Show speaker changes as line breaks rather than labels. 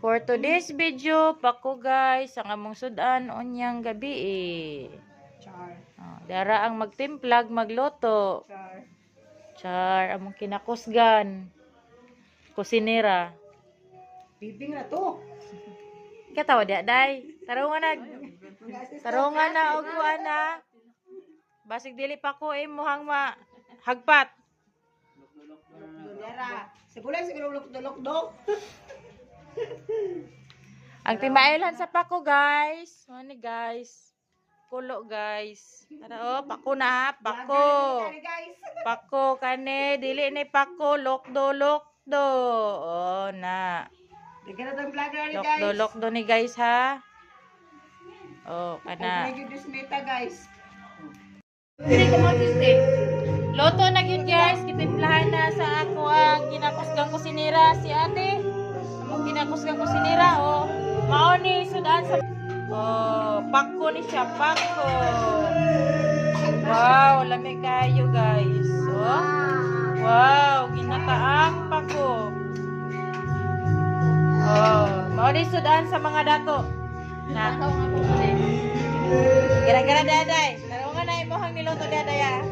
For today's video, pako guys, ang among sudan onyang gabi
Char.
Dara ang magtimplag, magluto.
Char.
Char, among kinakusgan. Kusinera.
Bibing na to.
Katawa di day. Tarungan na og na. Basig dili pa ko imuhang hagpat.
Dara. Siguro lok-lok.
Ang timailan sa pako guys. Ano guys? Kulo guys. Tara pako na, pako. Pako kane dili ni pako lokdo. Oh na.
Daghan na tong vlogger ni guys.
Lokdo ni guys ha. Oh kana.
Medyo dismeta guys.
Dili ko magiste. Loto na gyud guys, kitimplahan na sa ako ang kinakusgang kusinera si ate. Among kinakusgang kusinera oh. Mao ni sudan sa pako ni siya, pako. Wow, lami kayo guys. Oh. Wow, ginataang pako. Oh, mao ni sudan sa mga dato. Na. Gara-gara daday. Tarungan na imo hang niluto daday ah.